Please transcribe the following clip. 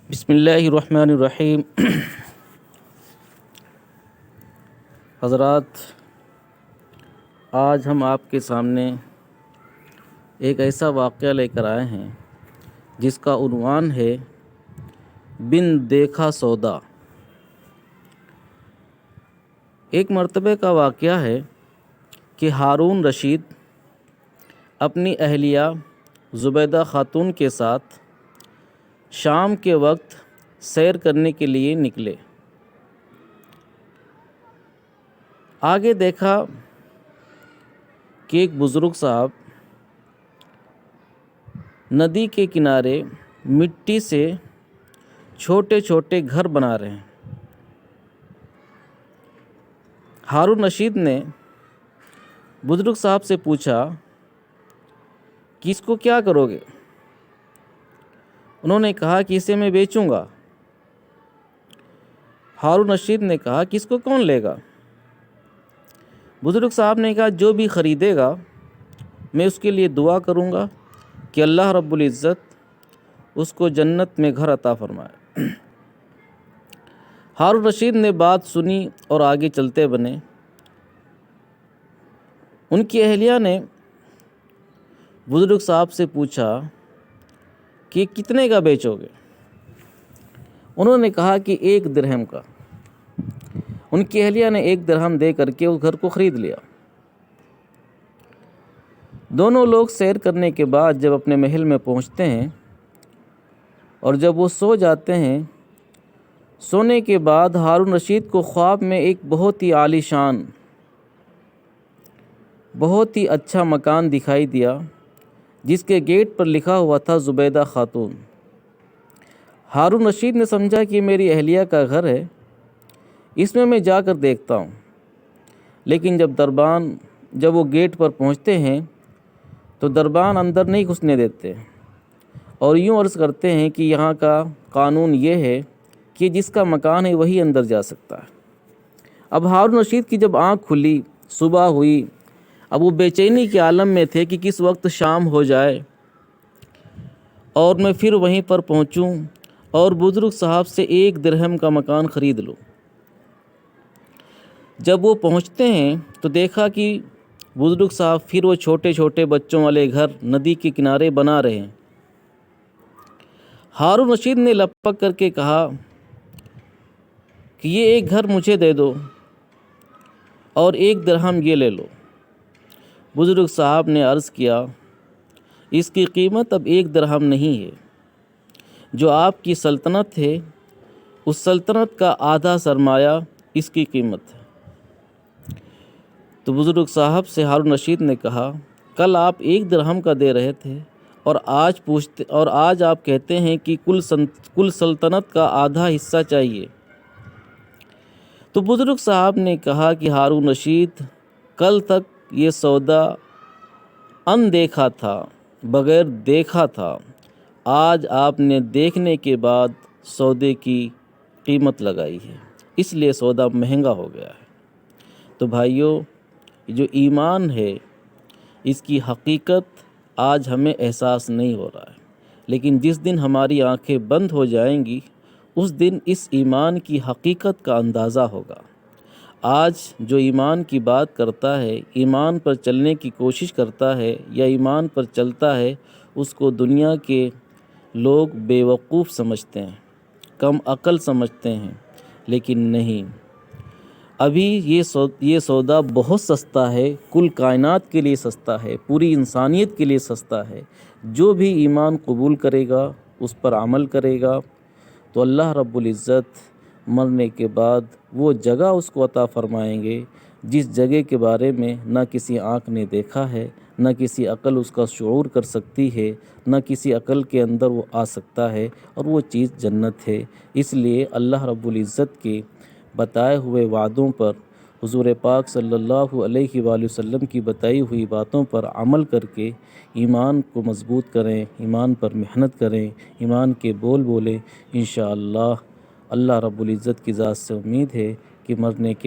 بسم اللہ الرحمن الرحیم۔ حضرات، آج ہم آپ کے سامنے ایک ایسا واقعہ لے کر آئے ہیں جس کا عنوان ہے بن دیکھا سودا۔ ایک مرتبہ کا واقعہ ہے کہ ہارون رشید اپنی اہلیہ زبیدہ خاتون کے ساتھ شام کے وقت سیر کرنے کے لیے نکلے۔ آگے دیکھا کہ ایک بزرگ صاحب ندی کے کنارے مٹی سے چھوٹے چھوٹے گھر بنا رہے ہیں۔ ہارون رشید نے بزرگ صاحب سے پوچھا کہ اس کو کیا کرو گے؟ انہوں نے کہا کہ اسے میں بیچوں گا۔ ہارون رشید نے کہا کہ اس کو کون لے گا؟ بزرگ صاحب نے کہا جو بھی خریدے گا میں اس کے لیے دعا کروں گا کہ اللہ رب العزت اس کو جنت میں گھر عطا فرمائے۔ ہارون رشید نے بات سنی اور آگے چلتے بنے۔ ان کی اہلیہ نے بزرگ صاحب سے پوچھا کہ کتنے کا بیچو گے؟ انہوں نے کہا کہ 1 درہم کا۔ ان کی اہلیہ نے 1 درہم دے کر کے اس گھر کو خرید لیا۔ دونوں لوگ سیر کرنے کے بعد جب اپنے محل میں پہنچتے ہیں اور جب وہ سو جاتے ہیں، سونے کے بعد ہارون رشید کو خواب میں ایک بہت ہی عالی شان، بہت ہی اچھا مکان دکھائی دیا جس کے گیٹ پر لکھا ہوا تھا زبیدہ خاتون۔ ہارون رشید نے سمجھا کہ میری اہلیہ کا گھر ہے، اس میں جا کر دیکھتا ہوں۔ لیکن جب وہ گیٹ پر پہنچتے ہیں تو دربان اندر نہیں گھسنے دیتے اور یوں عرض کرتے ہیں کہ یہاں کا قانون یہ ہے کہ جس کا مکان ہے وہی اندر جا سکتا ہے۔ اب ہارون رشید کی جب آنکھ کھلی، صبح ہوئی، اب وہ بے چینی کے عالم میں تھے کہ کس وقت شام ہو جائے اور میں پھر وہیں پر پہنچوں اور بزرگ صاحب سے 1 درہم کا مکان خرید لوں۔ جب وہ پہنچتے ہیں تو دیکھا کہ بزرگ صاحب پھر وہ چھوٹے چھوٹے بچوں والے گھر ندی کے کنارے بنا رہے ہیں۔ ہارون رشید نے لپک کر کے کہا کہ یہ 1 گھر مجھے دے دو اور 1 درہم یہ لے لو۔ بزرگ صاحب نے عرض کیا اس کی قیمت اب 1 درہم نہیں ہے، جو آپ کی سلطنت ہے اس سلطنت کا آدھا سرمایہ اس کی قیمت ہے۔ تو بزرگ صاحب سے ہارون رشید نے کہا کل آپ 1 درہم کا دے رہے تھے اور آج آپ کہتے ہیں کہ کل سلطنت کا آدھا حصہ چاہیے۔ تو بزرگ صاحب نے کہا کہ ہارون رشید، کل تک یہ سودا اندیکھا تھا، بغیر دیکھا تھا، آج آپ نے دیکھنے کے بعد سودے کی قیمت لگائی ہے، اس لیے سودا مہنگا ہو گیا ہے۔ تو بھائیو، جو ایمان ہے اس کی حقیقت آج ہمیں احساس نہیں ہو رہا ہے، لیکن جس دن ہماری آنکھیں بند ہو جائیں گی اس دن اس ایمان کی حقیقت کا اندازہ ہوگا۔ آج جو ایمان کی بات کرتا ہے، ایمان پر چلنے کی کوشش کرتا ہے یا ایمان پر چلتا ہے، اس کو دنیا کے لوگ بے وقوف سمجھتے ہیں، کم عقل سمجھتے ہیں، لیکن نہیں، ابھی یہ سودا بہت سستا ہے، کل کائنات کے لیے سستا ہے، پوری انسانیت کے لیے سستا ہے۔ جو بھی ایمان قبول کرے گا، اس پر عمل کرے گا، تو اللہ رب العزت مرنے کے بعد وہ جگہ اس کو عطا فرمائیں گے جس جگہ کے بارے میں نہ کسی آنکھ نے دیکھا ہے، نہ کسی عقل اس کا شعور کر سکتی ہے، نہ کسی عقل کے اندر وہ آ سکتا ہے، اور وہ چیز جنت ہے۔ اس لیے اللہ رب العزت کے بتائے ہوئے وعدوں پر، حضور پاک صلی اللہ علیہ وآلہ وسلم کی بتائی ہوئی باتوں پر عمل کر کے ایمان کو مضبوط کریں، ایمان پر محنت کریں، ایمان کے بول بولیں۔ انشاءاللہ اللہ رب العزت کی ذات سے امید ہے کہ مرنے کے